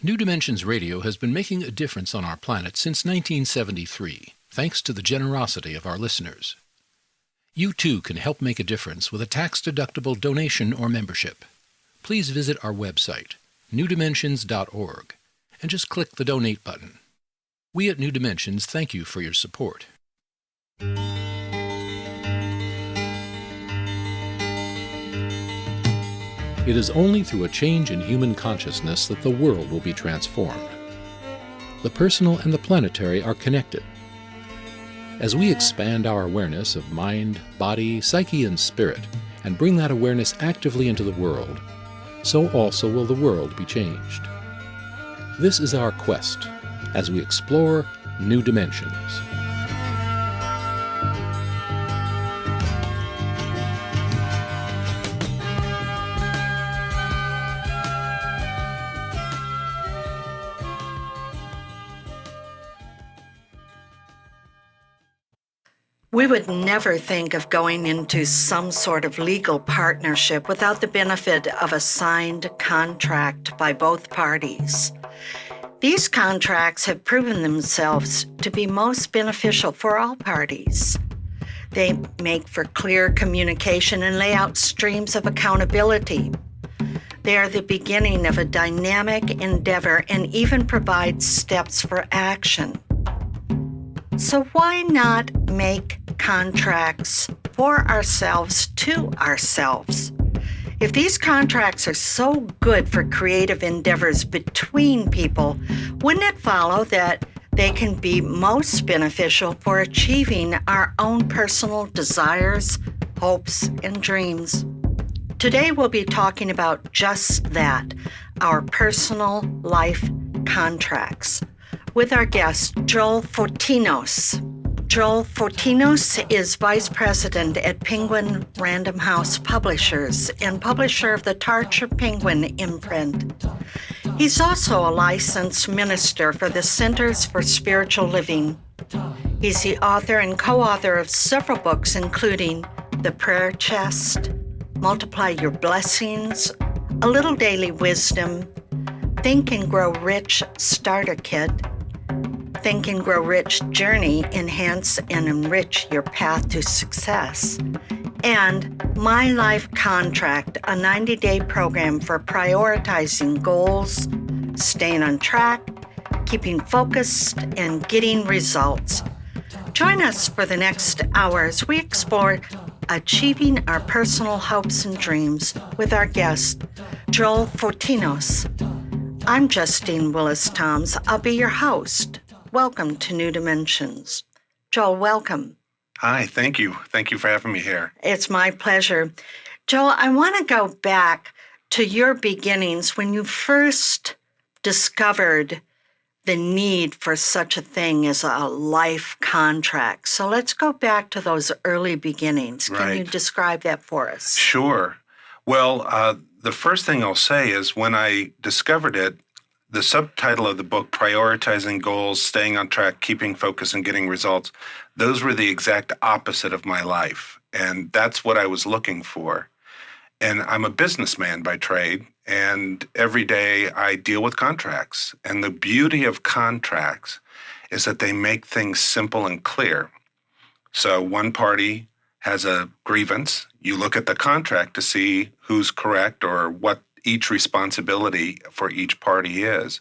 New Dimensions Radio has been making a difference on our planet since 1973, thanks to the generosity of our listeners. You too can help make a difference with a tax-deductible donation or membership. Please visit our website, newdimensions.org, and just click the Donate button. We at New Dimensions thank you for your support. It is only through a change in human consciousness that the world will be transformed. The personal and the planetary are connected. As we expand our awareness of mind, body, psyche, and spirit, and bring that awareness actively into the world, so also will the world be changed. This is our quest as we explore new dimensions. We would never think of going into some sort of legal partnership without the benefit of a signed contract by both parties. These contracts have proven themselves to be most beneficial for all parties. They make for clear communication and lay out streams of accountability. They are the beginning of a dynamic endeavor and even provide steps for action. So why not make contracts for ourselves to ourselves? If these contracts are so good for creative endeavors between people, wouldn't it follow that they can be most beneficial for achieving our own personal desires, hopes, and dreams? Today we'll be talking about just that, our personal life contracts, with our guest, Joel Fortinos. Joel Fortinos is Vice President at Penguin Random House Publishers and publisher of the Tarcher Penguin imprint. He's also a licensed minister for the Centers for Spiritual Living. He's the author and co-author of several books, including The Prayer Chest, Multiply Your Blessings, A Little Daily Wisdom, Think and Grow Rich Starter Kit, Think and Grow Rich Journey, Enhance and Enrich Your Path to Success, and My Life Contract, a 90-day program for prioritizing goals, staying on track, keeping focused, and getting results. Join us for the next hour as we explore achieving our personal hopes and dreams with our guest, Joel Fortinos. I'm Justine Willis-Toms. I'll be your host. Welcome to New Dimensions. Joel, welcome. Hi, thank you. Thank you for having me here. It's my pleasure. Joel, I want to go back to your beginnings when you first discovered the need for such a thing as a life contract. So let's go back to those early beginnings. Can you describe that for us? Sure. Well, the first thing I'll say is when I discovered it, the subtitle of the book, Prioritizing Goals, Staying on Track, Keeping Focus, and Getting Results, those were the exact opposite of my life. And that's what I was looking for. And I'm a businessman by trade, and every day I deal with contracts. And the beauty of contracts is that they make things simple and clear. So one party has a grievance. You look at the contract to see who's correct or what each responsibility for each party is.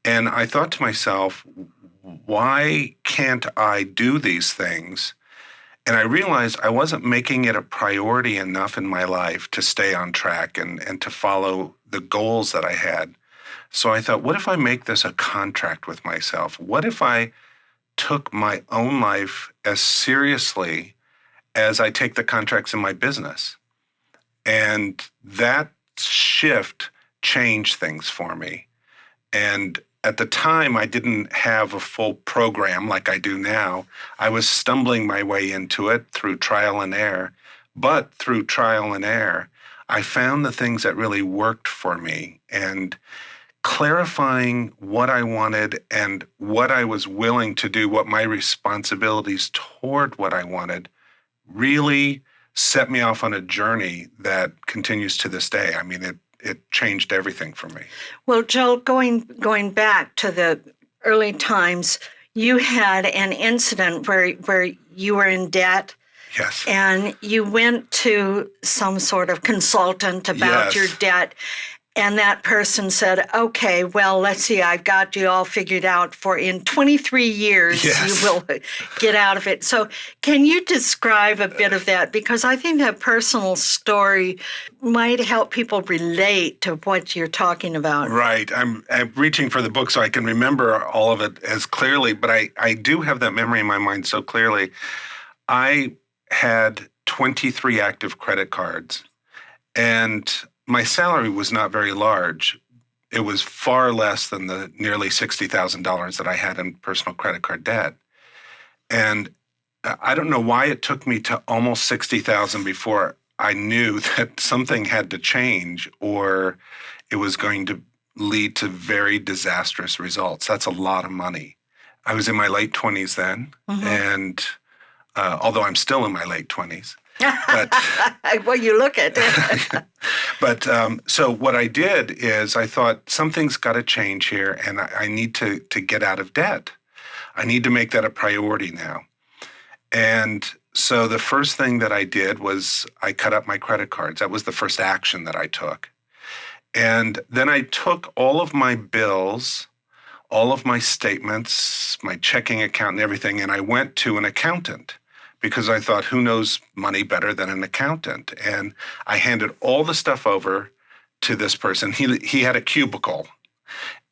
And I thought to myself, why can't I do these things? And I realized I wasn't making it a priority enough in my life to stay on track and to follow the goals that I had. So I thought, what if I make this a contract with myself? What if I took my own life as seriously as I take the contracts in my business? And that shift changed things for me. And at the time, I didn't have a full program like I do now. I was stumbling my way into it through trial and error. But through trial and error, I found the things that really worked for me. And clarifying what I wanted and what I was willing to do, what my responsibilities toward what I wanted, really set me off on a journey that continues to this day. I mean, it changed everything for me. Well, Joel, going back to the early times, you had an incident where you were in debt. Yes. And you went to some sort of consultant about Yes. your debt. And that person said, okay, well, let's see, I've got you all figured out for in 23 years, Yes. you will get out of it. So can you describe a bit of that? Because I think that personal story might help people relate to what you're talking about. Right. I'm reaching for the book so I can remember all of it as clearly, but I do have that memory in my mind so clearly. I had 23 active credit cards, and my salary was not very large. It was far less than the nearly $60,000 that I had in personal credit card debt. And I don't know why it took me to almost $60,000 before I knew that something had to change or it was going to lead to very disastrous results. That's a lot of money. I was in my late 20s then, and although I'm still in my late 20s. But, well, you look at it. But so what I did is I thought something's got to change here, and I need to get out of debt. I need to make that a priority now. And so the first thing that I did was I cut up my credit cards. That was the first action that I took. And then I took all of my bills, all of my statements, my checking account and everything, and I went to an accountant because I thought, who knows money better than an accountant? And I handed all the stuff over to this person. He had a cubicle,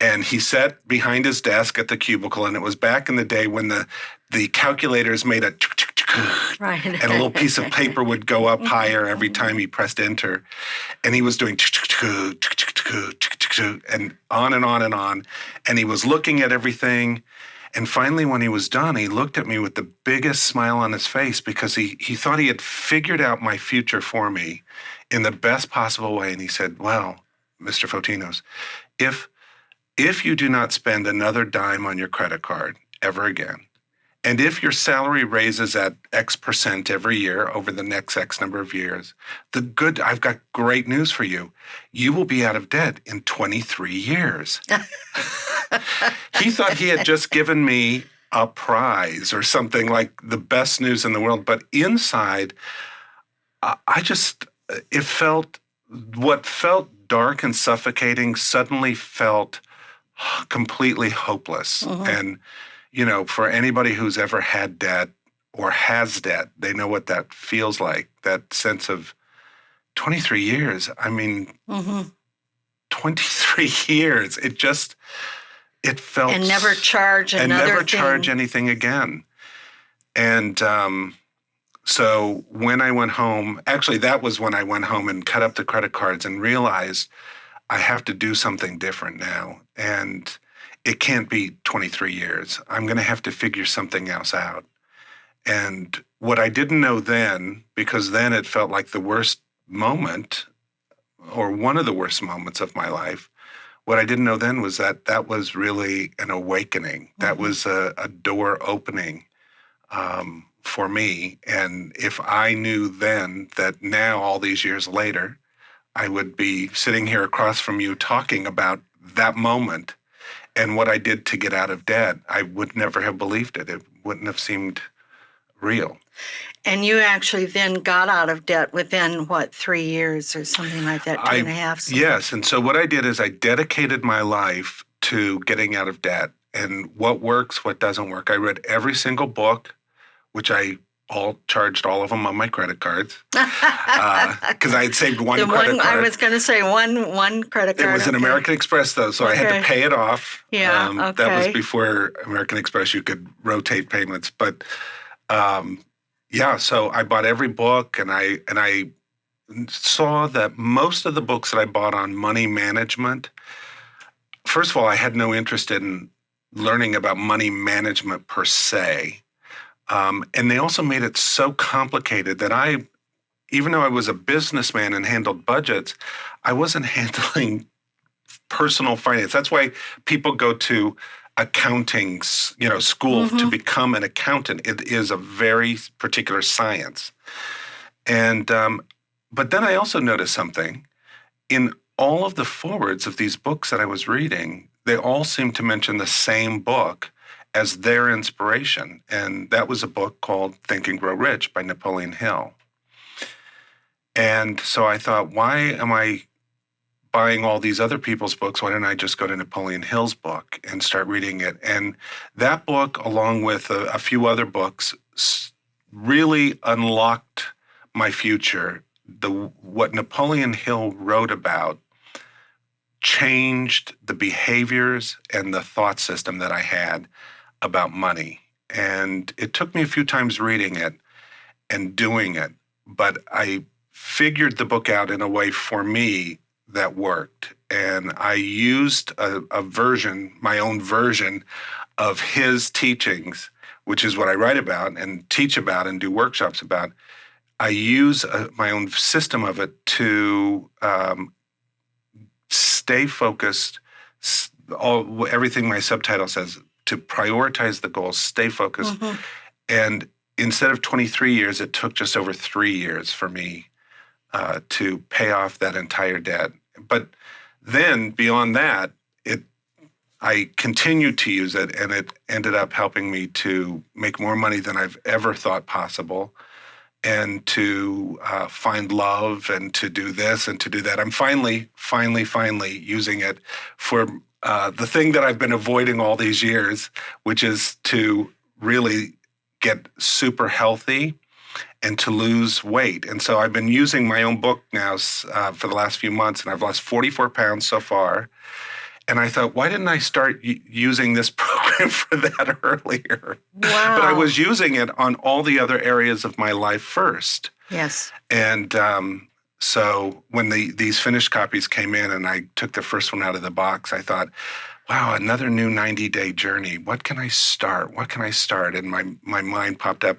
and he sat behind his desk at the cubicle, and it was back in the day when the calculators made a right. And a little piece of paper would go up higher every time he pressed enter. And he was doing and on and on and on. And he was looking at everything. And finally, when he was done, he looked at me with the biggest smile on his face because he thought he had figured out my future for me in the best possible way. And he said, well, Mr. Fotinos, if you do not spend another dime on your credit card ever again, and if your salary raises at X percent every year over the next X number of years, I've got great news for you. You will be out of debt in 23 years. He thought he had just given me a prize or something like the best news in the world. But inside, what felt dark and suffocating suddenly felt completely hopeless. And for anybody who's ever had debt or has debt, they know what that feels like, that sense of 23 years. I mean, 23 years. It felt... And never charge another And never thing. charge anything again. And so when I went home, actually that was when I went home and cut up the credit cards and realized I have to do something different now. And it can't be 23 years. I'm going to have to figure something else out. And what I didn't know then, because then it felt like the worst moment or one of the worst moments of my life, what I didn't know then was that was really an awakening. That was a door opening for me. And if I knew then that now, all these years later, I would be sitting here across from you talking about that moment and what I did to get out of debt, I would never have believed it. It wouldn't have seemed real. And you actually then got out of debt within, 3 years or something like that, 2.5? Yes. And so what I did is I dedicated my life to getting out of debt and what works, what doesn't work. I read every single book, which I charged all of them on my credit cards because I had saved one credit card. I was going to say one credit card. It was an American Express, though, so I had to pay it off. Yeah, okay. That was before American Express, you could rotate payments. But so I bought every book, and I saw that most of the books that I bought on money management, first of all, I had no interest in learning about money management per se. And they also made it so complicated that even though I was a businessman and handled budgets, I wasn't handling personal finance. That's why people go to accounting, school to become an accountant. It is a very particular science. And but then I also noticed something. In all of the forwards of these books that I was reading, they all seemed to mention the same book as their inspiration. And that was a book called Think and Grow Rich by Napoleon Hill. And so I thought, why am I buying all these other people's books? Why don't I just go to Napoleon Hill's book and start reading it? And that book, along with a few other books, really unlocked my future. What Napoleon Hill wrote about changed the behaviors and the thought system that I had about money. And it took me a few times reading it and doing it, but I figured the book out in a way for me that worked. And I used a version, my own version of his teachings, which is what I write about and teach about and do workshops about. I use my own system of it to stay focused, everything my subtitle says, to prioritize the goals, stay focused. Mm-hmm. And instead of 23 years, it took just over 3 years for me to pay off that entire debt. But then beyond that, I continued to use it, and it ended up helping me to make more money than I've ever thought possible, and to find love, and to do this and to do that. I'm finally using it for the thing that I've been avoiding all these years, which is to really get super healthy and to lose weight. And so I've been using my own book now for the last few months, and I've lost 44 pounds so far. And I thought, why didn't I start using this program for that earlier? Wow. But I was using it on all the other areas of my life first. Yes. And so when these finished copies came in and I took the first one out of the box, I thought, wow, another new 90-day journey. What can I start? What can I start? And my mind popped up,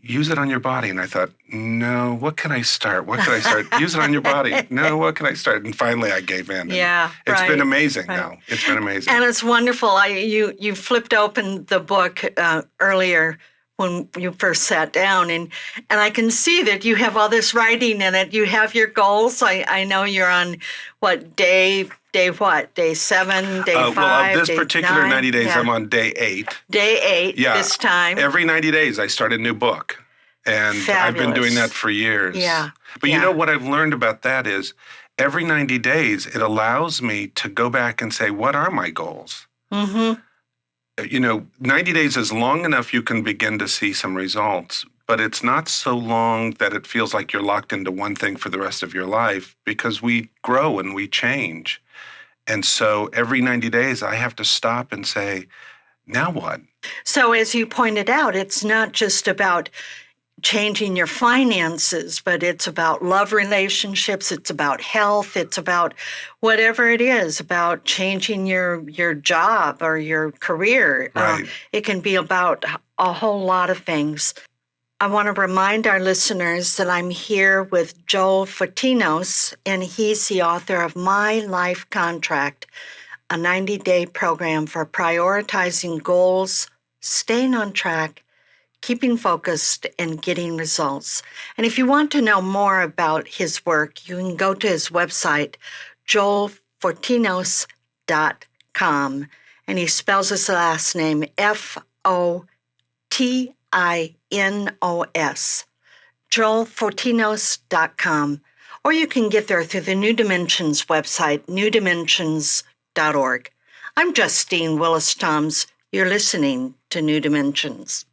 use it on your body. And I thought, no, what can I start? What can I start? Use it on your body. No, what can I start? And finally I gave in. Yeah, It's been amazing now. It's been amazing. And it's wonderful. You flipped open the book earlier when you first sat down, and I can see that you have all this writing in it. You have your goals. I know you're on day 7, day 5, well, of this day particular 9. 90 days, Yeah. I'm on day 8. Day 8 this time. Every 90 days, I start a new book. And Fabulous. I've been doing that for years. Yeah. But you know what I've learned about that is every 90 days, it allows me to go back and say, what are my goals? Mm-hmm. 90 days is long enough you can begin to see some results. But it's not so long that it feels like you're locked into one thing for the rest of your life, because we grow and we change. And so every 90 days, I have to stop and say, now what? So as you pointed out, it's not just about changing your finances, but it's about love relationships, it's about health, it's about whatever it is, about changing your job or your career. Right. It can be about a whole lot of things. I want to remind our listeners that I'm here with Joel Fortinos, and he's the author of My Life Contract, a 90-day program for prioritizing goals, staying on track, keeping focused, and getting results. And if you want to know more about his work, you can go to his website, joelfortinos.com, and he spells his last name Fotinos, joelfortinos.com, or you can get there through the New Dimensions website, newdimensions.org. I'm Justine Willis-Toms. You're listening to New Dimensions.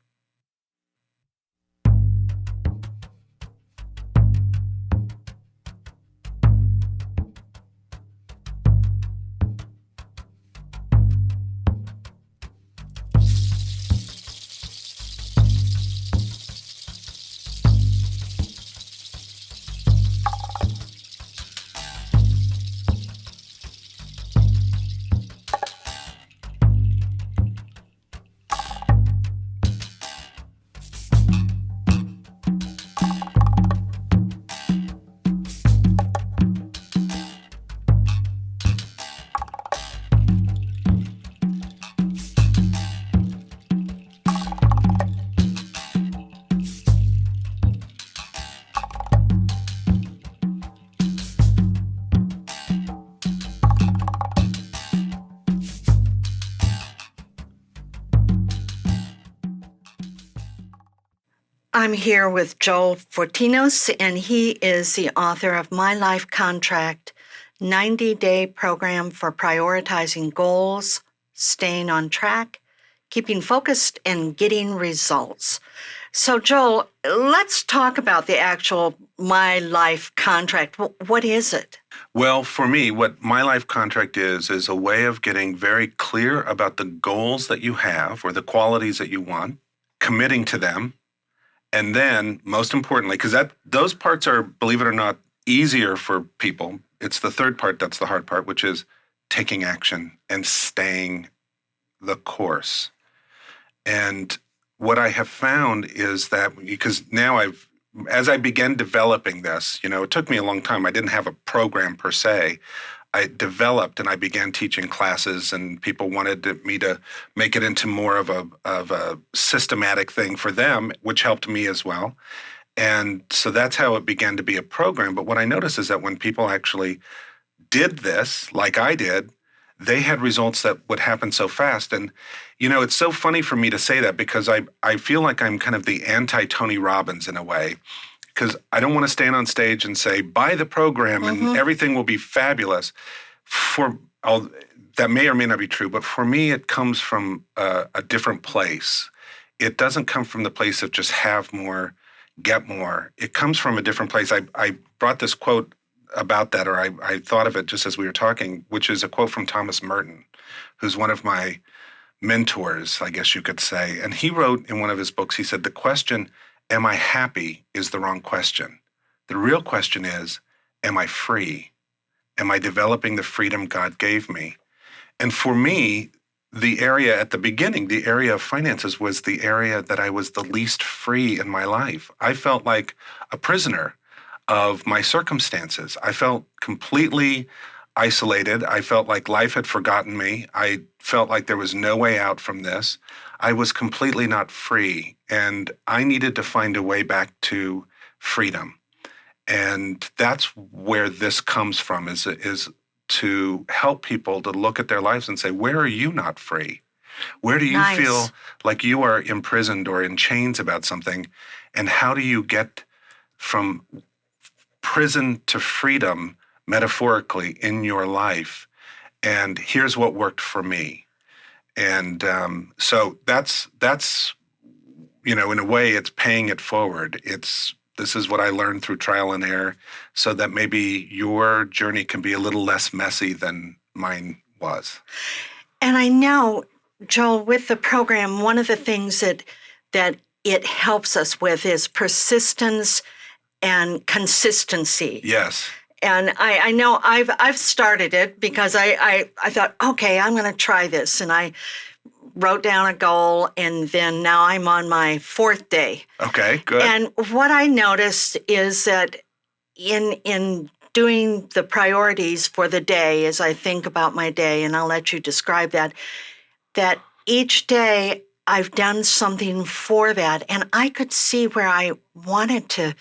I'm here with Joel Fortinos, and he is the author of My Life Contract, 90-Day Program for Prioritizing Goals, Staying on Track, Keeping Focused, and Getting Results. So, Joel, let's talk about the actual My Life Contract. What is it? Well, for me, what My Life Contract is a way of getting very clear about the goals that you have or the qualities that you want, committing to them, and then, most importantly, because those parts are, believe it or not, easier for people. It's the third part that's the hard part, which is taking action and staying the course. And what I have found is that, because now as I began developing this, it took me a long time. I didn't have a program per se. I developed and I began teaching classes, and people wanted me to make it into more of a systematic thing for them, which helped me as well. And so that's how it began to be a program. But what I noticed is that when people actually did this, like I did, they had results that would happen so fast. And, it's so funny for me to say that, because I feel like I'm kind of the anti-Tony Robbins in a way, because I don't want to stand on stage and say, buy the program and everything will be fabulous. That may or may not be true, but for me, it comes from a different place. It doesn't come from the place of just have more, get more. It comes from a different place. I brought this quote about that, or I thought of it just as we were talking, which is a quote from Thomas Merton, who's one of my mentors, I guess you could say. And he wrote in one of his books, he said, the question, am I happy, is the wrong question. The real question is, am I free? Am I developing the freedom God gave me? And for me, the area at the beginning, the area of finances, was the area that I was the least free in my life. I felt like a prisoner of my circumstances. I felt completely isolated. I felt like life had forgotten me. I felt like there was no way out from this. I was completely not free, and I needed to find a way back to freedom. And that's where this comes from, is to help people to look at their lives and say, where are you not free? Where do you feel like you are imprisoned or in chains about something? And how do you get from prison to freedom, metaphorically, in your life? And here's what worked for me. And so that's in a way, it's paying it forward. This is what I learned through trial and error, so that maybe your journey can be a little less messy than mine was. And I know, Joel, with the program, one of the things that it helps us with is persistence and consistency. Yes. And I know I've started it because I thought, okay, I'm going to try this. And I wrote down a goal, and then now I'm on my fourth day. Okay, good. And what I noticed is that in doing the priorities for the day, as I think about my day, and I'll let you describe that each day I've done something for that, and I could see where I wanted to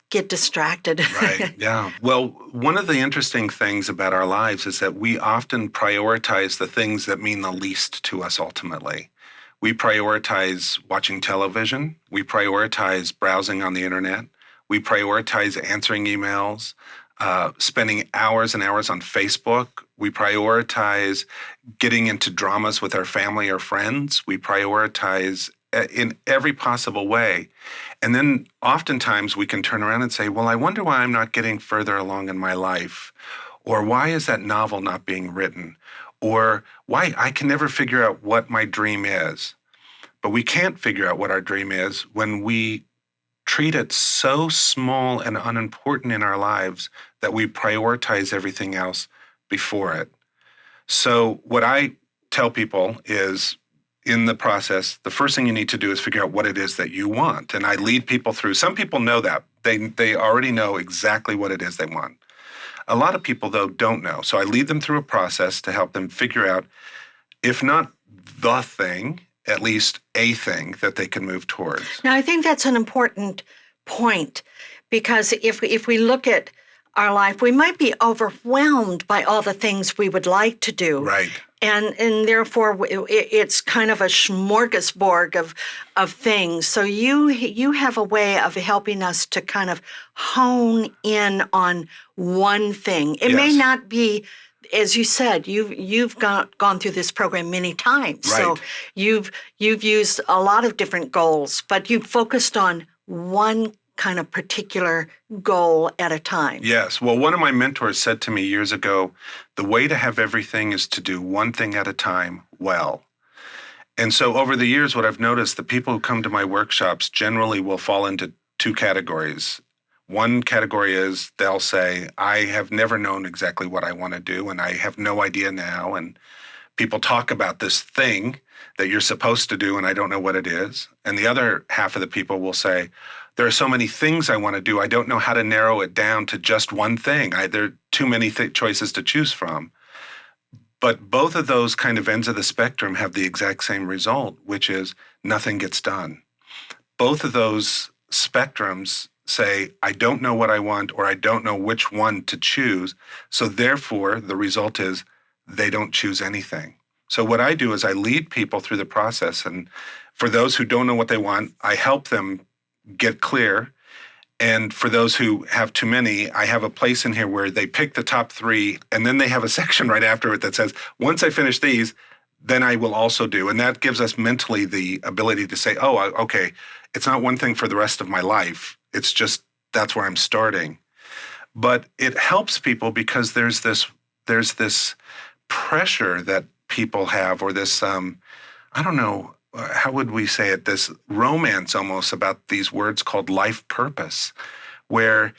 get distracted. Right, yeah. Well, one of the interesting things about our lives is that we often prioritize the things that mean the least to us ultimately. We prioritize watching television. We prioritize browsing on the internet. We prioritize answering emails, spending hours and hours on Facebook. We prioritize getting into dramas with our family or friends. We prioritize in every possible way. And then oftentimes we can turn around and say, well, I wonder why I'm not getting further along in my life. Or why is that novel not being written? Or why I can never figure out what my dream is. But we can't figure out what our dream is when we treat it so small and unimportant in our lives that we prioritize everything else before it. So what I tell people is, in the process, the first thing you need to do is figure out what it is that you want. And I lead people through. Some people know that. They already know exactly what it is they want. A lot of people, though, don't know. So I lead them through a process to help them figure out, if not the thing, at least a thing that they can move towards. Now, I think that's an important point, because if we look at our life, we might be overwhelmed by all the things we would like to do. Right. And therefore it's kind of a smorgasbord of things. So you have a way of helping us to kind of hone in on one thing. It may Yes. not be, as you said, you've gone through this program many times. Right. So you've used a lot of different goals, but you've focused on one kind of particular goal at a time. Yes. Well, one of my mentors said to me years ago, the way to have everything is to do one thing at a time well. And so over the years, what I've noticed, the people who come to my workshops generally will fall into two categories. One category is they'll say, I have never known exactly what I want to do, and I have no idea now. And people talk about this thing that you're supposed to do, and I don't know what it is. And the other half of the people will say, there are so many things I want to do, I don't know how to narrow it down to just one thing. There are too many choices to choose from. But both of those kind of ends of the spectrum have the exact same result, which is nothing gets done. Both of those spectrums say, I don't know what I want, or I don't know which one to choose. So therefore, the result is they don't choose anything. So what I do is I lead people through the process. And for those who don't know what they want, I help them get clear. And for those who have too many, I have a place in here where they pick the top 3, and then they have a section right after it that says, once I finish these, then I will also do. And that gives us mentally the ability to say, oh, okay, it's not one thing for the rest of my life. It's just, that's where I'm starting. But it helps people because there's this pressure that people have, or this, I don't know, how would we say it, this romance almost about these words called life purpose, where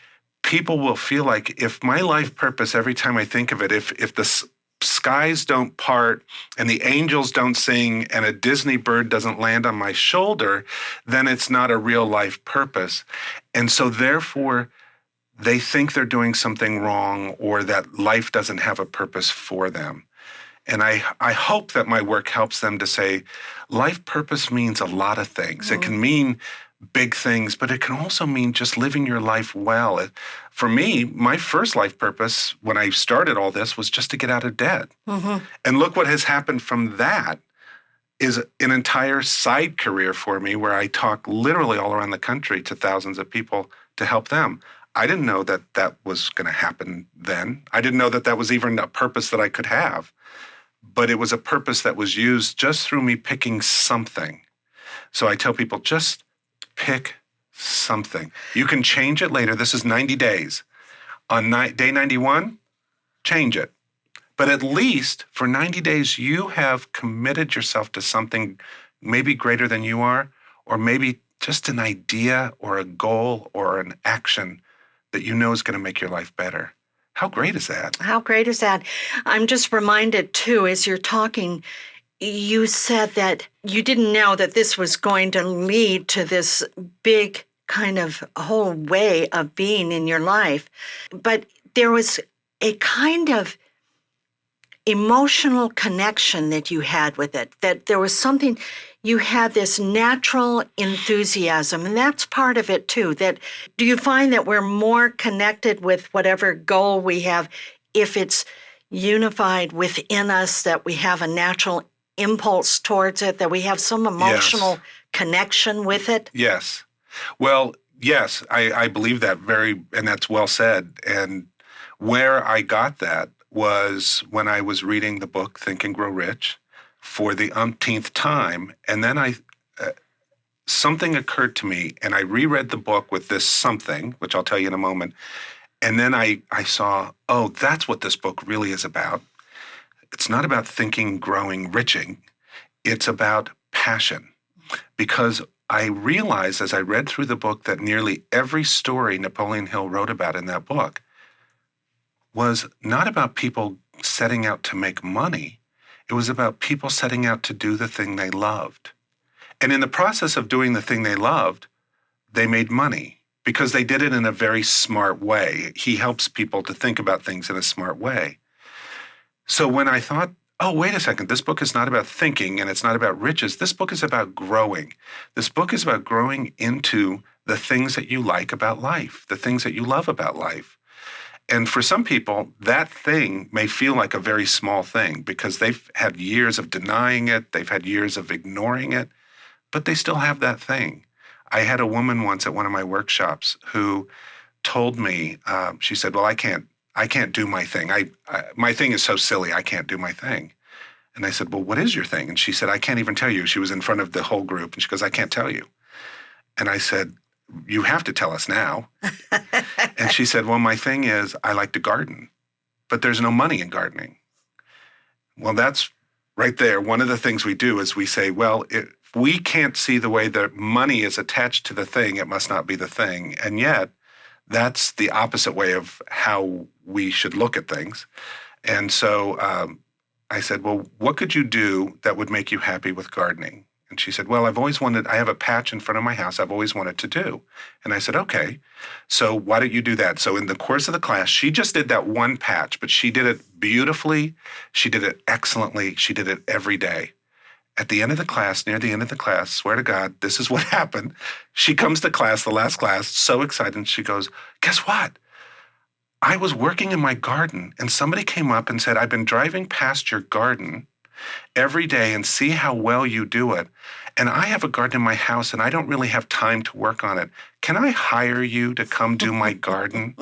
people will feel like if my life purpose, every time I think of it, if the skies don't part and the angels don't sing and a Disney bird doesn't land on my shoulder, then it's not a real life purpose. And so therefore, they think they're doing something wrong, or that life doesn't have a purpose for them. And I hope that my work helps them to say, life purpose means a lot of things. Mm-hmm. It can mean big things, but it can also mean just living your life well. For me, my first life purpose when I started all this was just to get out of debt. Mm-hmm. And look what has happened from that is an entire side career for me, where I talk literally all around the country to thousands of people to help them. I didn't know that that was going to happen then. I didn't know that that was even a purpose that I could have. But it was a purpose that was used just through me picking something. So I tell people, just pick something. You can change it later. This is 90 days. On day 91, change it. But at least for 90 days, you have committed yourself to something maybe greater than you are, or maybe just an idea or a goal or an action that you know is going to make your life better. How great is that? How great is that? I'm just reminded, too, as you're talking, you said that you didn't know that this was going to lead to this big kind of whole way of being in your life. But there was a kind of emotional connection that you had with it, that there was something, you had this natural enthusiasm, and that's part of it too. That, do you find that we're more connected with whatever goal we have if it's unified within us, that we have a natural impulse towards it, that we have some emotional connection with it? Yes. Well, yes, I believe that and that's well said. And where I got that was when I was reading the book Think and Grow Rich for the umpteenth time. And then something occurred to me, and I reread the book with this something, which I'll tell you in a moment. And then I saw, oh, that's what this book really is about. It's not about thinking, growing, riching. It's about passion. Because I realized as I read through the book that nearly every story Napoleon Hill wrote about in that book was not about people setting out to make money. It was about people setting out to do the thing they loved. And in the process of doing the thing they loved, they made money because they did it in a very smart way. He helps people to think about things in a smart way. So when I thought, oh, wait a second, this book is not about thinking and it's not about riches. This book is about growing. This book is about growing into the things that you like about life, the things that you love about life. And for some people, that thing may feel like a very small thing because they've had years of denying it, they've had years of ignoring it, but they still have that thing. I had a woman once at one of my workshops who told me, she said, "Well, I can't do my thing. My thing is so silly, I can't do my thing." And I said, "Well, what is your thing?" And she said, "I can't even tell you." She was in front of the whole group, and she goes, "I can't tell you." And I said, "You have to tell us now." And she said, "Well, my thing is I like to garden, but there's no money in gardening." Well, that's right there. One of the things we do is we say, well, if we can't see the way that money is attached to the thing, it must not be the thing. And yet, that's the opposite way of how we should look at things. And so I said, "Well, what could you do that would make you happy with gardening?" And she said, "Well, I have a patch in front of my house I've always wanted to do." And I said, "Okay, so why don't you do that?" So in the course of the class, she just did that one patch, but she did it beautifully. She did it excellently. She did it every day. At the end of the class, near the end of the class, swear to God, this is what happened. She comes to class, the last class, so excited. And she goes, "Guess what? I was working in my garden and somebody came up and said, I've been driving past your garden every day and see how well you do it. And I have a garden in my house and I don't really have time to work on it. Can I hire you to come do my garden?"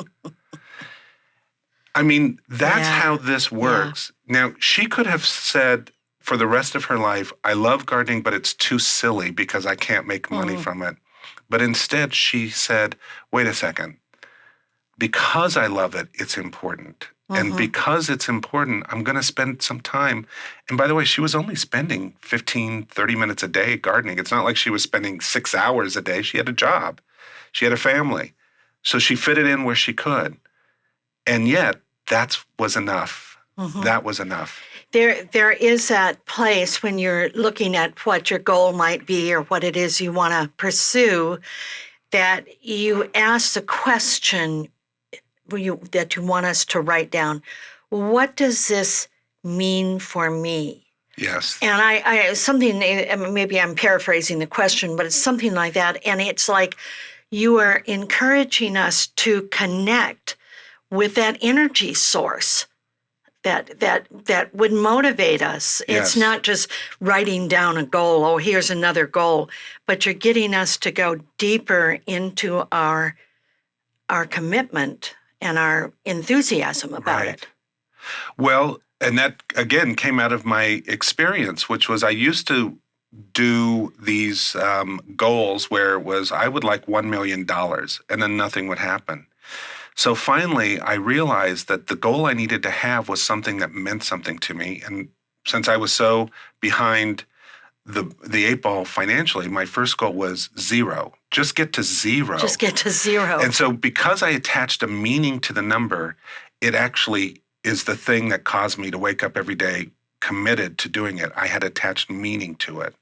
I mean, that's how this works. Now, she could have said for the rest of her life, "I love gardening, but it's too silly because I can't make money from it." But instead, she said, "Wait a second. Because I love it, it's important. And because it's important, I'm going to spend some time." And by the way, she was only spending 15, 30 minutes a day gardening. It's not like she was spending 6 hours a day. She had a job. She had a family. So she fit it in where she could. And yet, that was enough. That was enough. There is that place when you're looking at what your goal might be or what it is you want to pursue, that you ask the question that you want us to write down. What does this mean for me? Yes. And I something, maybe I'm paraphrasing the question, but it's something like that. And it's like you are encouraging us to connect with that energy source that would motivate us. Yes. It's not just writing down a goal, oh, here's another goal, but you're getting us to go deeper into our commitment and our enthusiasm about it. Well, and that, again, came out of my experience, which was I used to do these goals where it was I would like $1 million and then nothing would happen. So finally, I realized that the goal I needed to have was something that meant something to me. And since I was so behind the eight ball financially, my first goal was zero. Just get to zero. Just get to zero. And so because I attached a meaning to the number, it actually is the thing that caused me to wake up every day committed to doing it. I had attached meaning to it.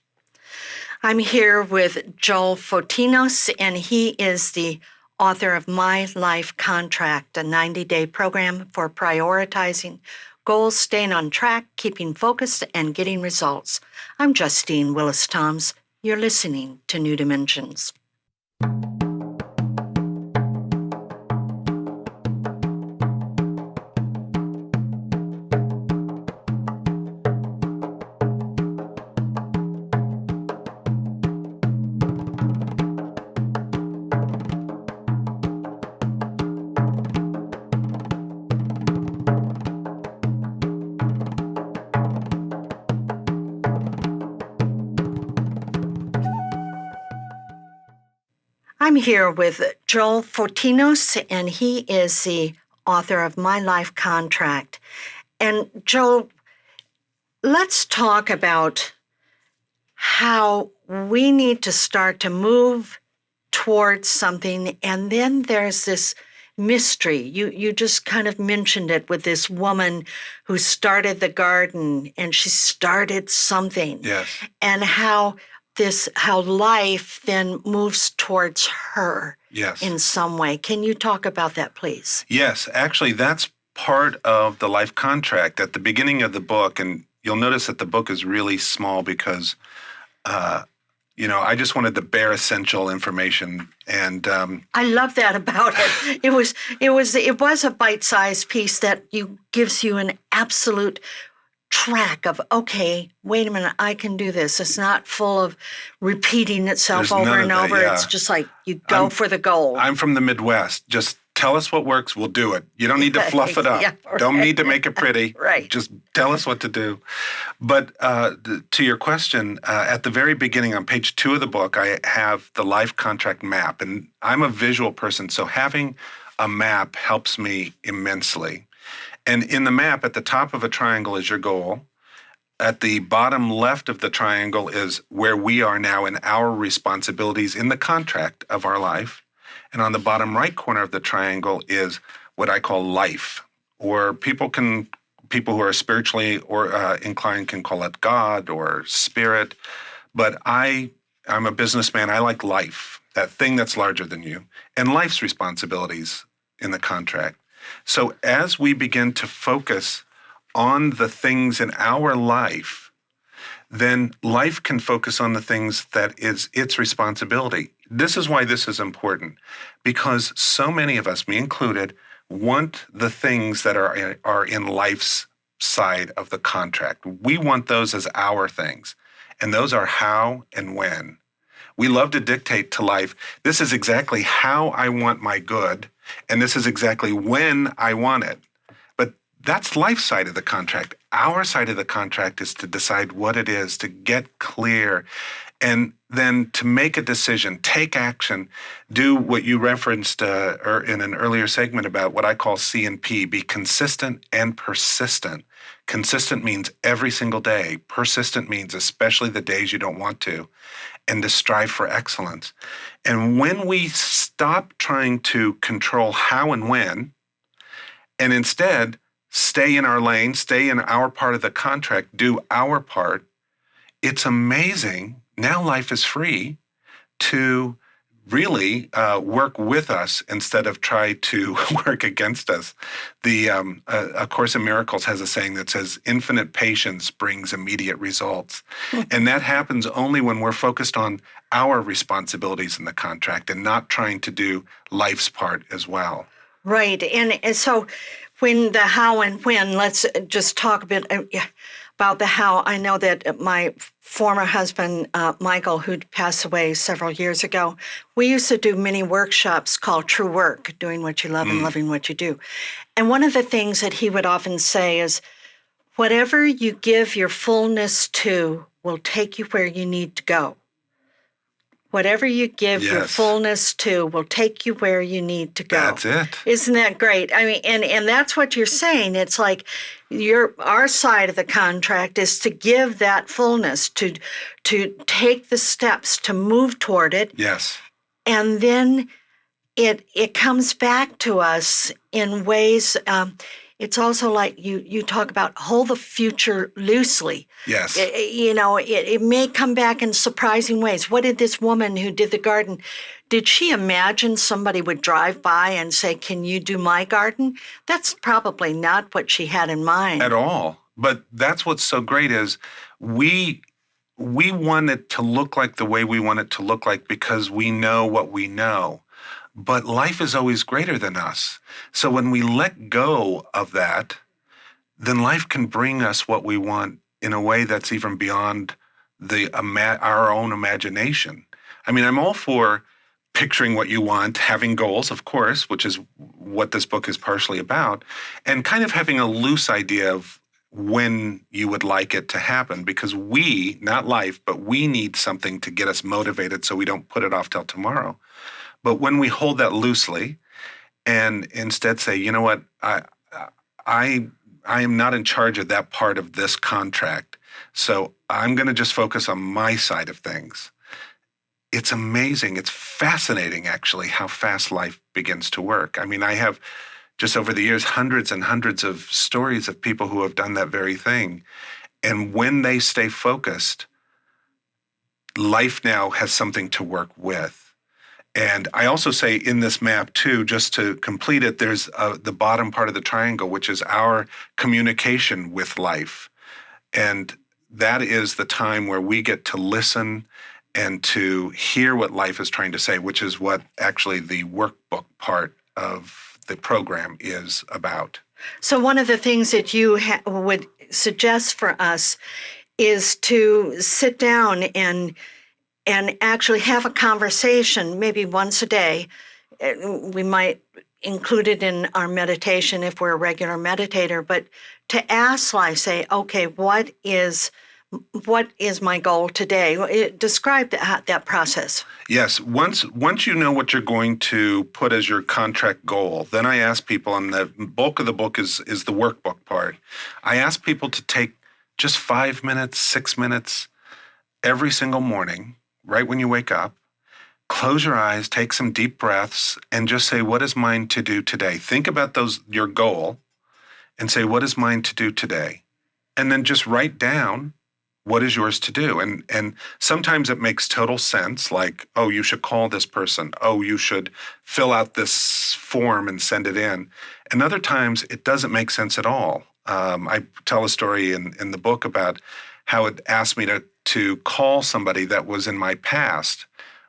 I'm here with Joel Fotinos, and he is the author of My Life Contract, a 90-day program for prioritizing goals, staying on track, keeping focused, and getting results. I'm Justine Willis-Toms. You're listening to New Dimensions. I'm here with Joel Fotinos, and he is the author of My Life Contract. And Joel, let's talk about how we need to start to move towards something, and then there's this mystery. You just kind of mentioned it with this woman who started the garden, and she started something. Yes. And how life then moves towards her in some way. Can you talk about that, please? Yes, actually, that's part of the life contract at the beginning of the book. And you'll notice that the book is really small because I just wanted the bare essential information. And I love that about it. It was a bite-sized piece that gives you an absolute track of, okay, wait a minute, I can do this. It's not full of repeating itself there's over none and of that, over. yeah. It's just like you go for the goal. I'm from the Midwest. Just tell us what works, we'll do it. You don't need to fluff it up. Yeah, right. Don't need to make it pretty. Right. Just tell us what to do. But to your question, at the very beginning on page 2 of the book, I have the life contract map. And I'm a visual person, so having a map helps me immensely. And in the map, at the top of a triangle is your goal. At the bottom left of the triangle is where we are now in our responsibilities in the contract of our life. And on the bottom right corner of the triangle is what I call life, or people who are spiritually or inclined can call it God or spirit. But I'm a businessman. I like life, that thing that's larger than you, and life's responsibilities in the contract. So as we begin to focus on the things in our life, then life can focus on the things that is its responsibility. This is why this is important, because so many of us, me included, want the things that are in life's side of the contract. We want those as our things, and those are how and when. We love to dictate to life, this is exactly how I want my good, and this is exactly when I want it. But that's life's side of the contract. Our side of the contract is to decide what it is, to get clear, and then to make a decision, take action, do what you referenced or in an earlier segment about what I call C&P, be consistent and persistent. Consistent means every single day. Persistent means especially the days you don't want to, and to strive for excellence. And when we stop trying to control how and when, and instead stay in our lane, stay in our part of the contract, do our part, it's amazing. Now life is free to really work with us instead of try to work against us. The A Course in Miracles has a saying that says, infinite patience brings immediate results. And that happens only when we're focused on our responsibilities in the contract and not trying to do life's part as well. Right. And so when the how and when, let's just talk a bit about the how. I know that my former husband, Michael, who'd passed away several years ago, we used to do many workshops called True Work, doing what you love and loving what you do. And one of the things that he would often say is, whatever you give your fullness to will take you where you need to go. Whatever you give your fullness to will take you where you need to go. That's it. Isn't that great? I mean, and that's what you're saying. It's like our side of the contract is to give that fullness, to take the steps to move toward it. Yes. And then it comes back to us in ways. It's also like you talk about hold the future loosely. Yes. It may come back in surprising ways. What did this woman who did the garden, did she imagine somebody would drive by and say, can you do my garden? That's probably not what she had in mind. At all. But that's what's so great is we want it to look like the way we want it to look like because we know what we know. But life is always greater than us. So when we let go of that, then life can bring us what we want in a way that's even beyond our own imagination. I mean, I'm all for picturing what you want, having goals, of course, which is what this book is partially about, and kind of having a loose idea of when you would like it to happen, because we, not life, but we need something to get us motivated so we don't put it off till tomorrow. But when we hold that loosely and instead say, you know what, I am not in charge of that part of this contract, so I'm going to just focus on my side of things. It's amazing. It's fascinating, actually, how fast life begins to work. I mean, I have just over the years hundreds and hundreds of stories of people who have done that very thing. And when they stay focused, life now has something to work with. And I also say in this map, too, just to complete it, there's the bottom part of the triangle, which is our communication with life. And that is the time where we get to listen and to hear what life is trying to say, which is what actually the workbook part of the program is about. So one of the things that you would suggest for us is to sit down and actually have a conversation, maybe once a day. We might include it in our meditation if we're a regular meditator, but to ask, like, say, okay, what is my goal today? Describe that process. Yes. Once you know what you're going to put as your contract goal, then I ask people, and the bulk of the book is the workbook part. I ask people to take just 5 minutes, 6 minutes every single morning, right when you wake up. Close your eyes, take some deep breaths, and just say, what is mine to do today? Think about your goal and say, what is mine to do today? And then just write down what is yours to do. And sometimes it makes total sense, like, oh, you should call this person. Oh, you should fill out this form and send it in. And other times it doesn't make sense at all. I tell a story in the book about how it asked me to call somebody that was in my past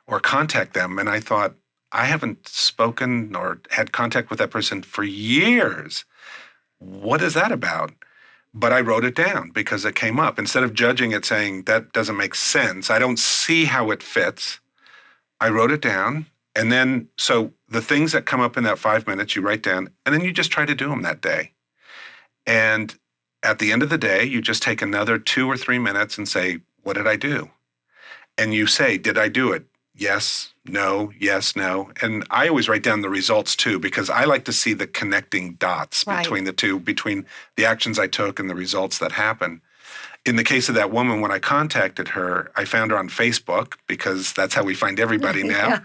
or contact them. And I thought, I haven't spoken or had contact with that person for years. What is that about? But I wrote it down because it came up. Instead of judging it, saying that doesn't make sense, I don't see how it fits, I wrote it down. And then, so the things that come up in that 5 minutes, you write down, and then you just try to do them that day. And at the end of the day, you just take another 2 or 3 minutes and say, what did I do? And you say, did I do it? Yes, no, yes, no. And I always write down the results too, because I like to see the connecting dots between the two, between the actions I took and the results that happen. In the case of that woman, when I contacted her, I found her on Facebook because that's how we find everybody now.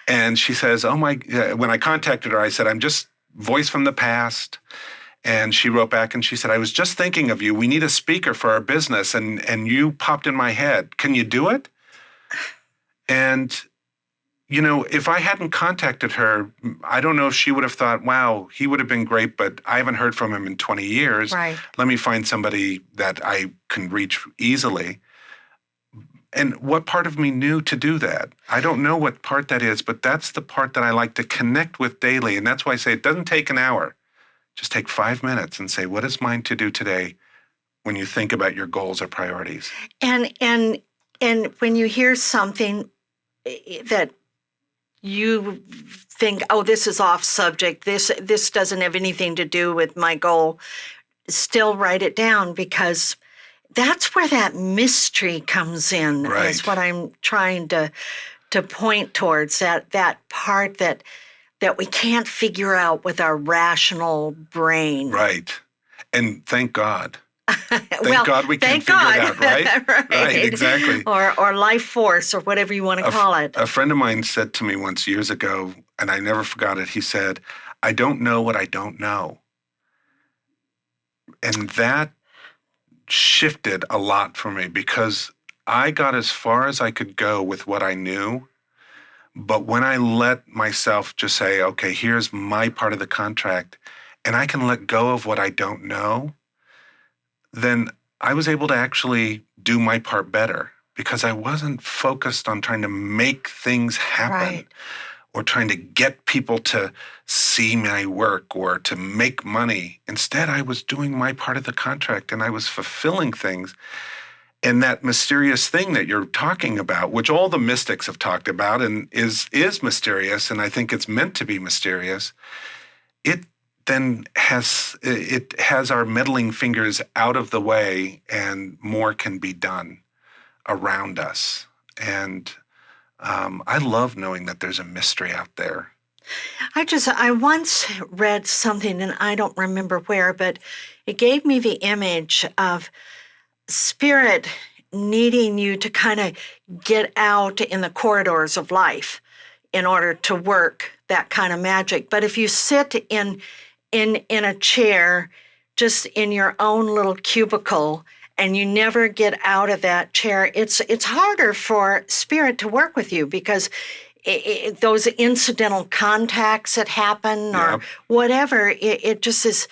And she says, when I contacted her, I said, I'm just voice from the past. And she wrote back and she said, I was just thinking of you. We need a speaker for our business. And you popped in my head. Can you do it? And, if I hadn't contacted her, I don't know if she would have thought, wow, he would have been great, but I haven't heard from him in 20 years. Right. Let me find somebody that I can reach easily. And what part of me knew to do that? I don't know what part that is, but that's the part that I like to connect with daily. And that's why I say it doesn't take an hour. Just take 5 minutes and say, what is mine to do today when you think about your goals or priorities? And when you hear something that you think, oh, this is off subject, this doesn't have anything to do with my goal, still write it down, because that's where that mystery comes in. Right. Is what I'm trying to point towards, that part that we can't figure out with our rational brain. Right. And thank God. Thank God we can figure it out, right? Right, exactly. Or life force, or whatever you want to call it. A friend of mine said to me once years ago, and I never forgot it, he said, I don't know what I don't know. And that shifted a lot for me, because I got as far as I could go with what I knew. But when I let myself just say, okay, here's my part of the contract, and I can let go of what I don't know, then I was able to actually do my part better, because I wasn't focused on trying to make things happen or trying to get people to see my work or to make money. Instead, I was doing my part of the contract and I was fulfilling things. And that mysterious thing that you're talking about, which all the mystics have talked about and is mysterious, and I think it's meant to be mysterious, it then has our meddling fingers out of the way, and more can be done around us. And I love knowing that there's a mystery out there. I once read something, and I don't remember where, but it gave me the image of Spirit needing you to kind of get out in the corridors of life in order to work that kind of magic. But if you sit in a chair, just in your own little cubicle, and you never get out of that chair, it's harder for Spirit to work with you, because those incidental contacts that happen or whatever, it just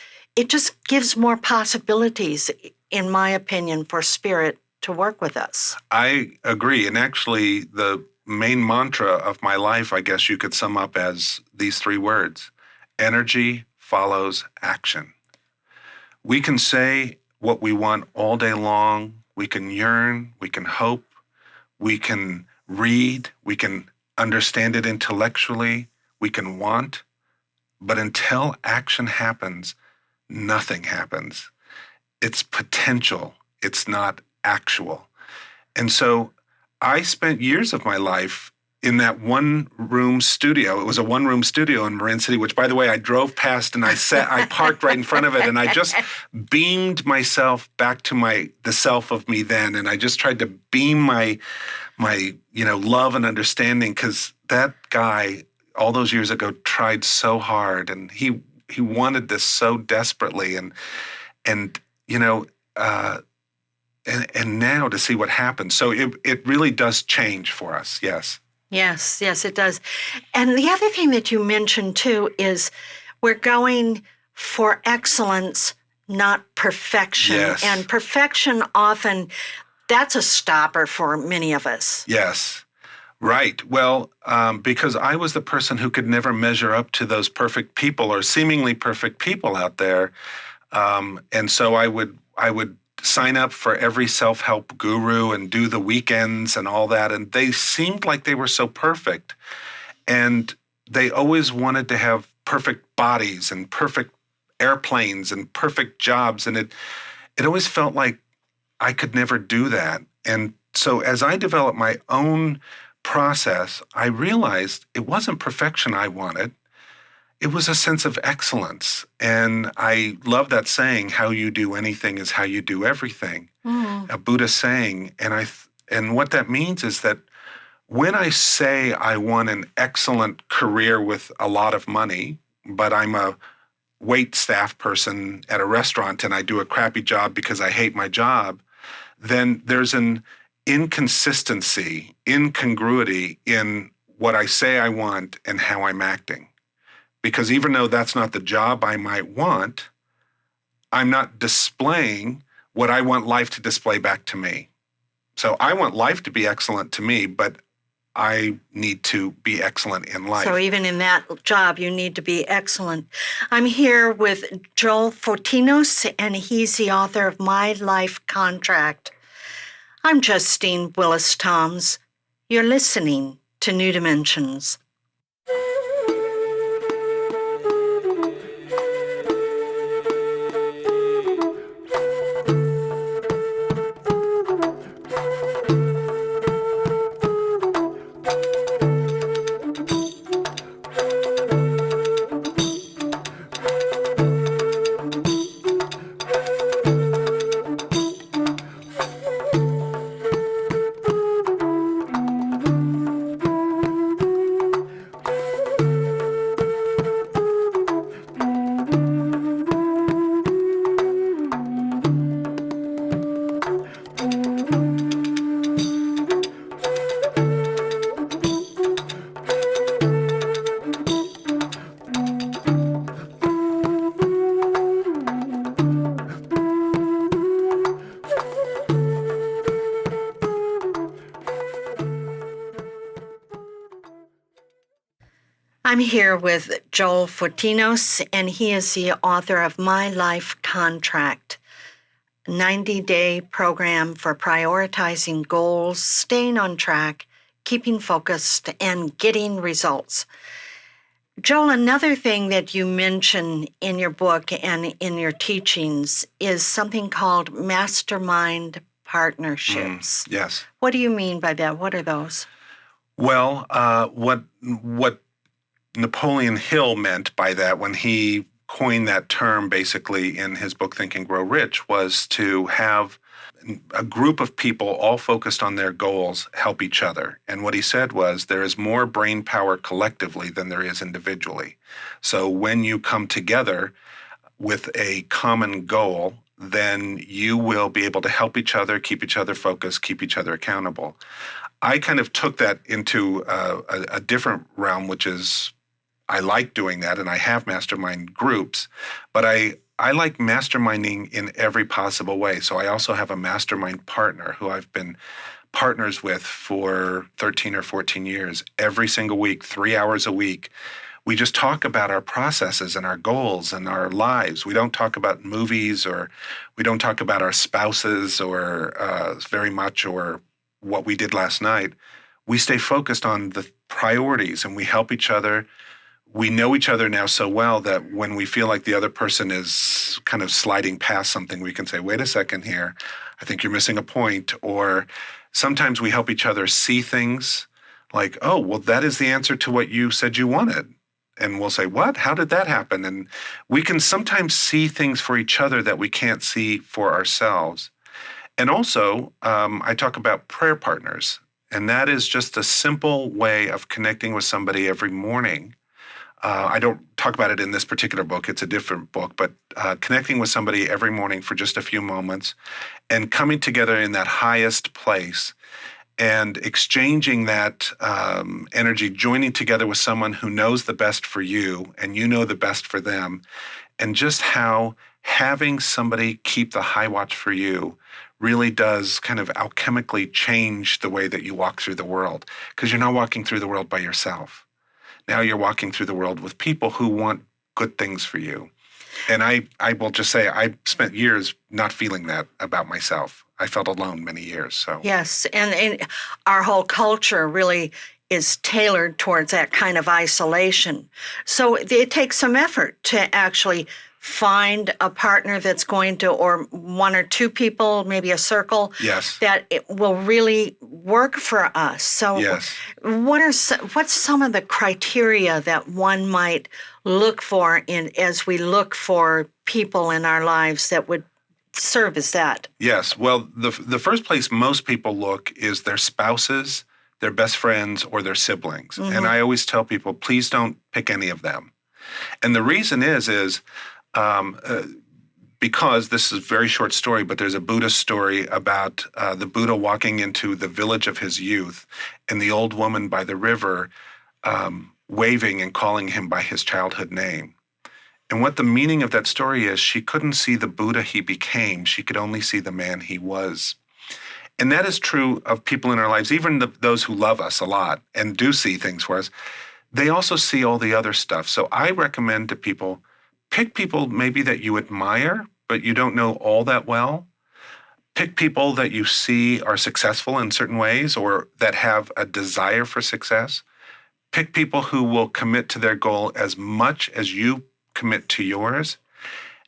gives more possibilities, in my opinion, for Spirit to work with us. I agree. And actually, the main mantra of my life, I guess you could sum up as these 3 words: energy follows action. We can say what we want all day long. We can yearn, we can hope, we can read, we can understand it intellectually, we can want, but until action happens, nothing happens. It's potential, it's not actual. And so I spent years of my life in that one-room studio. It was a one-room studio in Marin City, which, by the way, I drove past and I parked right in front of it, and I just beamed myself back to the self of me then, and I just tried to beam my love and understanding, because that guy all those years ago tried so hard, and he wanted this so desperately, and now to see what happens. So it really does change for us. Yes. Yes, it does. And the other thing that you mentioned too is we're going for excellence, not perfection. Yes. And perfection often, that's a stopper for many of us. Yes. Right. Well, because I was the person who could never measure up to those perfect people or seemingly perfect people out there. And so I would sign up for every self-help guru and do the weekends and all that. And they seemed like they were so perfect. And they always wanted to have perfect bodies and perfect airplanes and perfect jobs. And it always felt like I could never do that. And so as I developed my own process, I realized it wasn't perfection I wanted. It was a sense of excellence. And I love that saying, how you do anything is how you do everything, a Buddhist saying. And what that means is that when I say I want an excellent career with a lot of money, but I'm a wait staff person at a restaurant and I do a crappy job because I hate my job, then there's an inconsistency, incongruity in what I say I want and how I'm acting. Because even though that's not the job I might want, I'm not displaying what I want life to display back to me. So I want life to be excellent to me, but I need to be excellent in life. So even in that job, you need to be excellent. I'm here with Joel Fortinos, and he's the author of My Life Contract. I'm Justine Willis-Toms. You're listening to New Dimensions. I'm here with Joel Fortinos, and he is the author of My Life Contract, a 90-day program for prioritizing goals, staying on track, keeping focused, and getting results. Joel, another thing that you mention in your book and in your teachings is something called mastermind partnerships. Yes. What do you mean by that? What are those? Well, what Napoleon Hill meant by that when he coined that term basically in his book Think and Grow Rich was to have a group of people all focused on their goals help each other. And what he said was there is more brain power collectively than there is individually. So when you come together with a common goal, then you will be able to help each other, keep each other focused, keep each other accountable. I kind of took that into a different realm, which is I like doing that, and I have mastermind groups, but I I like masterminding in every possible way. So I also have a mastermind partner who I've been partners with for 13 or 14 years. Every single week, 3 hours a week, we just talk about our processes and our goals and our lives. We don't talk about movies, or we don't talk about our spouses or very much, or what we did last night. We stay focused on the priorities, and we help each other. We know each other now so well that when we feel like the other person is kind of sliding past something, we can say, wait a second here, I think you're missing a point. Or sometimes we help each other see things like, oh, well, that is the answer to what you said you wanted. And we'll say, what? How did that happen? And we can sometimes see things for each other that we can't see for ourselves. And also, I talk about prayer partners. And that is just a simple way of connecting with somebody every morning. I don't talk about it in this particular book. It's a different book, but connecting with somebody every morning for just a few moments and coming together in that highest place and exchanging that energy, joining together with someone who knows the best for you and you know the best for them, and just how having somebody keep the high watch for you really does kind of alchemically change the way that you walk through the world, because you're not walking through the world by yourself. Now you're walking through the world with people who want good things for you. And I will just say, I spent years not feeling that about myself. I felt alone many years. So Yes, and our whole culture really is tailored towards that kind of isolation. So it takes some effort to actually find a partner that's going to, or one or two people, maybe a circle, yes, that it will really work for us. So yes. what's some of the criteria that one might look for as we look for people in our lives that would serve as that? Yes. Well, the first place most people look is their spouses, their best friends, or their siblings. Mm-hmm. And I always tell people, please don't pick any of them. And the reason is because this is a very short story, but there's a Buddhist story about the Buddha walking into the village of his youth and the old woman by the river waving and calling him by his childhood name. And what the meaning of that story is, she couldn't see the Buddha he became. She could only see the man he was. And that is true of people in our lives, even those who love us a lot and do see things for us. They also see all the other stuff. So I recommend to people, pick people maybe that you admire, but you don't know all that well. Pick people that you see are successful in certain ways or that have a desire for success. Pick people who will commit to their goal as much as you commit to yours.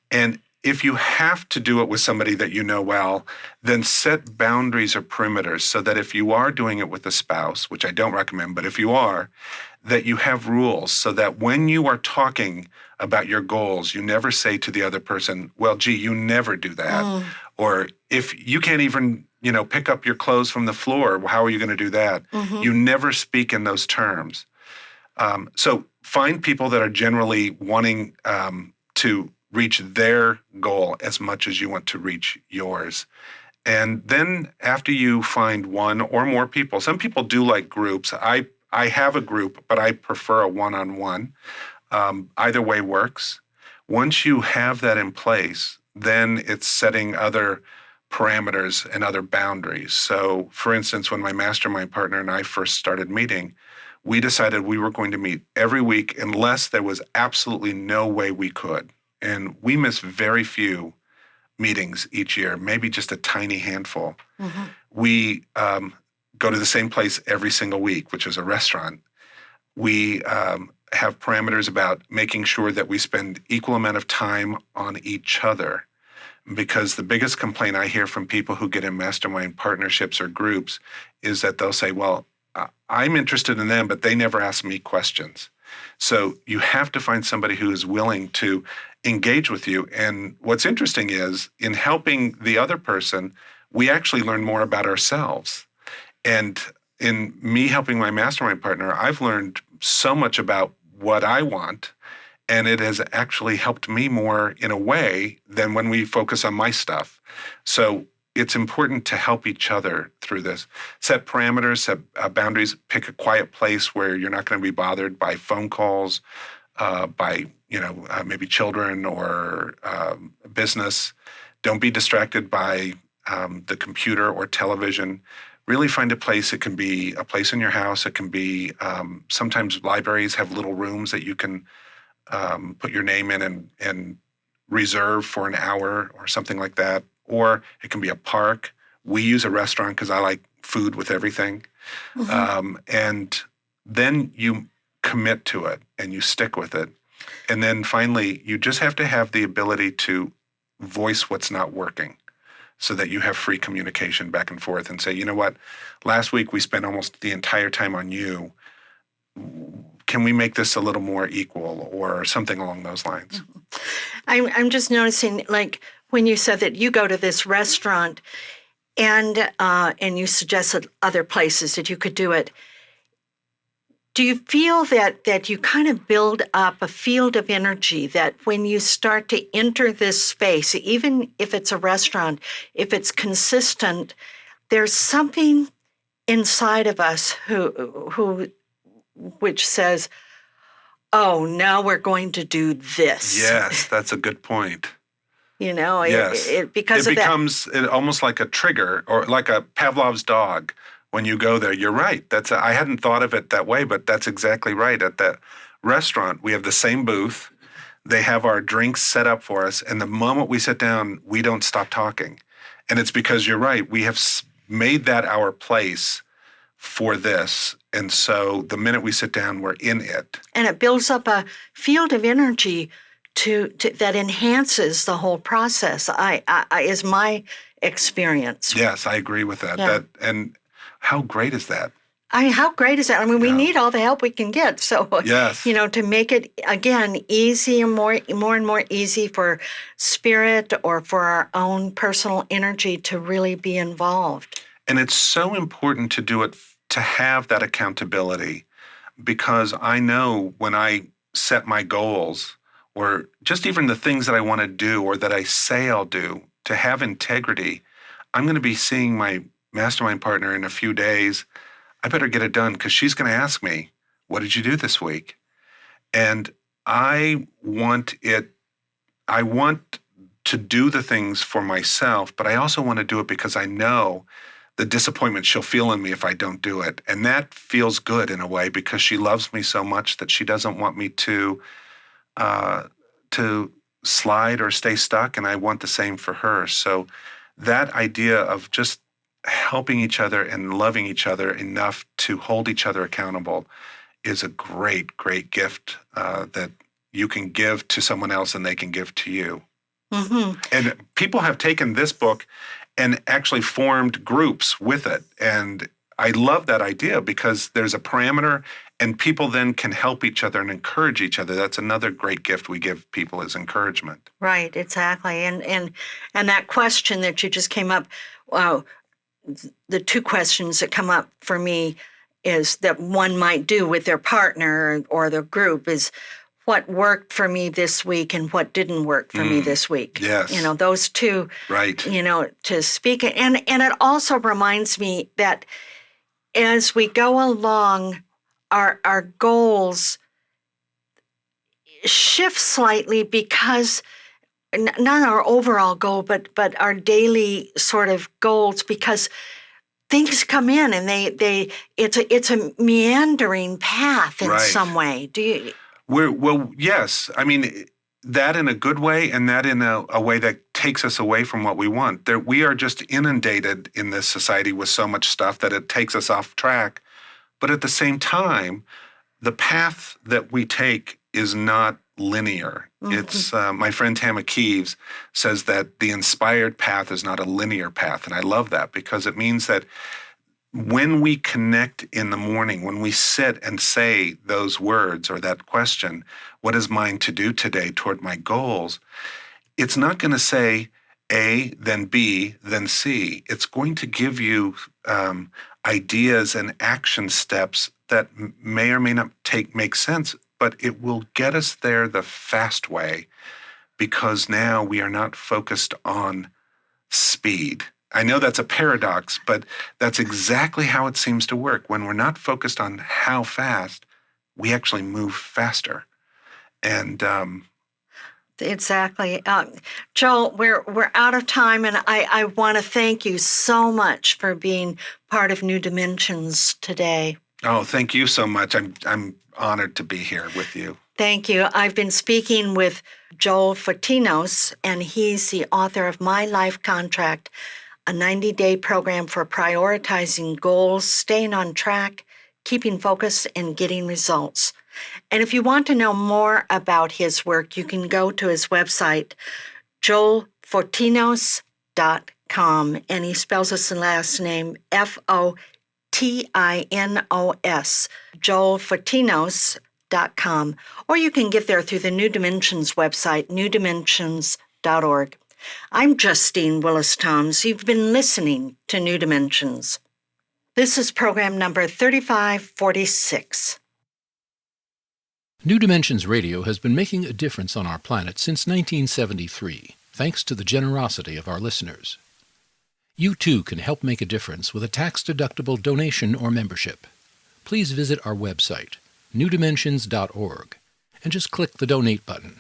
And if you have to do it with somebody that you know well, then set boundaries or perimeters so that if you are doing it with a spouse, which I don't recommend, but if you are, that you have rules so that when you are talking about your goals, you never say to the other person, well, gee, you never do that. Or if you can't even, pick up your clothes from the floor, how are you going to do that? Mm-hmm. You never speak in those terms. So find people that are generally wanting to reach their goal as much as you want to reach yours. And then after you find one or more people, some people do like groups. I have a group, but I prefer a one-on-one. Either way works. Once you have that in place, then it's setting other parameters and other boundaries. So, for instance, when my mastermind partner and I first started meeting, we decided we were going to meet every week unless there was absolutely no way we could. And we miss very few meetings each year, maybe just a tiny handful. Mm-hmm. We go to the same place every single week, which is a restaurant. We have parameters about making sure that we spend equal amount of time on each other. Because the biggest complaint I hear from people who get in mastermind partnerships or groups is that they'll say, well, I'm interested in them, but they never ask me questions. So you have to find somebody who is willing to engage with you. And what's interesting is in helping the other person, we actually learn more about ourselves. And in me helping my mastermind partner, I've learned so much about what I want. And it has actually helped me more in a way than when we focus on my stuff. So it's important to help each other through this. Set parameters, set boundaries, pick a quiet place where you're not going to be bothered by phone calls, by maybe children or business. Don't be distracted by the computer or television. Really find a place. It can be a place in your house. It can be sometimes libraries have little rooms that you can put your name in and reserve for an hour or something like that. Or it can be a park. We use a restaurant because I like food with everything. And then you commit to it and you stick with it. And then finally, you just have to have the ability to voice what's not working so that you have free communication back and forth and say, you know what, last week we spent almost the entire time on you. Can we make this a little more equal or something along those lines? I'm just noticing, like, when you said that you go to this restaurant and you suggested other places that you could do it, do you feel that you kind of build up a field of energy that when you start to enter this space, even if it's a restaurant, if it's consistent, there's something inside of us which says, oh, now we're going to do this. Yes, that's a good point. Yes. Because it becomes almost like a trigger or like a Pavlov's dog. When you go there, you're right. I hadn't thought of it that way, but that's exactly right. At that restaurant, we have the same booth. They have our drinks set up for us. And the moment we sit down, we don't stop talking. And it's because you're right. We have made that our place for this. And so the minute we sit down, we're in it. And it builds up a field of energy that enhances the whole process. Is my experience. Yes, I agree with that. Yeah. And how great is that? How great is that? I mean, we need all the help we can get. So, yes. To make it, again, easy and more and more easy for spirit or for our own personal energy to really be involved. And it's so important to do it, to have that accountability, because I know when I set my goals or just even the things that I want to do or that I say I'll do, to have integrity, I'm going to be seeing my mastermind partner in a few days. I better get it done because she's going to ask me, what did you do this week? And I want to do the things for myself, but I also want to do it because I know the disappointment she'll feel in me if I don't do it. And that feels good in a way because she loves me so much that she doesn't want me to slide or stay stuck. And I want the same for her. So that idea of just helping each other and loving each other enough to hold each other accountable is a great, great gift that you can give to someone else and they can give to you. Mm-hmm. And people have taken this book and actually formed groups with it. And I love that idea because there's a parameter and people then can help each other and encourage each other. That's another great gift we give people is encouragement. Right, exactly. And that question that you just came up, the two questions that come up for me is that one might do with their partner or their group is what worked for me this week and what didn't work for me this week. Yes. Those two, right. To speak. And it also reminds me that as we go along, our goals shift slightly because not our overall goal, but our daily sort of goals, because things come in and it's a meandering path in some way. Do you? Well, yes. I mean, that in a good way and that in a way that takes us away from what we want. We are just inundated in this society with so much stuff that it takes us off track. But at the same time, the path that we take is not linear. Mm-hmm. It's my friend Tama Keeves says that the inspired path is not a linear path. And I love that because it means that when we connect in the morning, when we sit and say those words or that question, what is mine to do today toward my goals? It's not going to say A, then B, then C. It's going to give you ideas and action steps that may or may not make sense, but it will get us there the fast way because now we are not focused on speed. I know that's a paradox, but that's exactly how it seems to work. When we're not focused on how fast, we actually move faster. And Exactly. Joel, we're out of time, and I want to thank you so much for being part of New Dimensions today. oh, thank you so much. I'm honored to be here with you. Thank you. I've been speaking with Joel Fortinos, and he's the author of My Life Contract, a 90-day program for prioritizing goals, staying on track, keeping focus, and getting results. And if you want to know more about his work, you can go to his website, joelfortinos.com, and he spells his last name Fotinos, joelfortinos.com, or you can get there through the New Dimensions website, newdimensions.org. I'm Justine Willis-Toms. You've been listening to New Dimensions. This is program number 3546. New Dimensions Radio has been making a difference on our planet since 1973, thanks to the generosity of our listeners. You too can help make a difference with a tax-deductible donation or membership. Please visit our website, newdimensions.org, and just click the Donate button.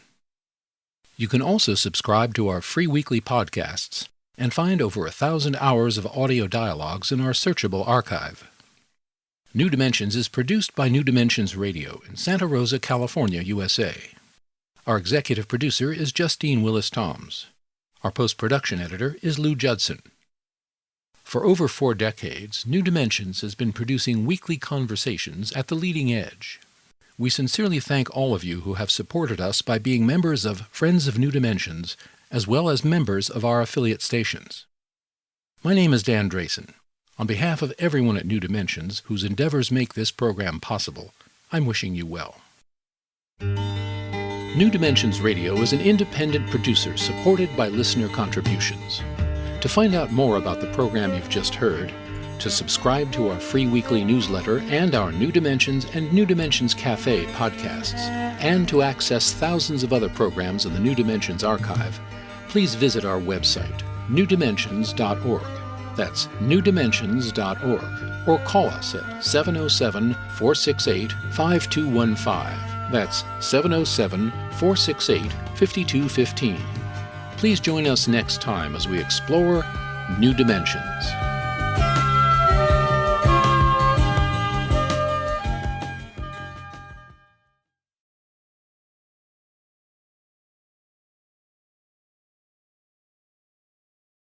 You can also subscribe to our free weekly podcasts and find over 1,000 hours of audio dialogues in our searchable archive. New Dimensions is produced by New Dimensions Radio in Santa Rosa, California, USA. Our executive producer is Justine Willis-Toms. Our post-production editor is Lou Judson. For over 4 decades, New Dimensions has been producing weekly conversations at the leading edge. We sincerely thank all of you who have supported us by being members of Friends of New Dimensions, as well as members of our affiliate stations. My name is Dan Drayson. On behalf of everyone at New Dimensions whose endeavors make this program possible, I'm wishing you well. New Dimensions Radio is an independent producer supported by listener contributions. To find out more about the program you've just heard, to subscribe to our free weekly newsletter and our New Dimensions and New Dimensions Cafe podcasts, and to access thousands of other programs in the New Dimensions archive, please visit our website, newdimensions.org. That's newdimensions.org, or call us at 707-468-5215. That's 707-468-5215. Please join us next time as we explore New Dimensions.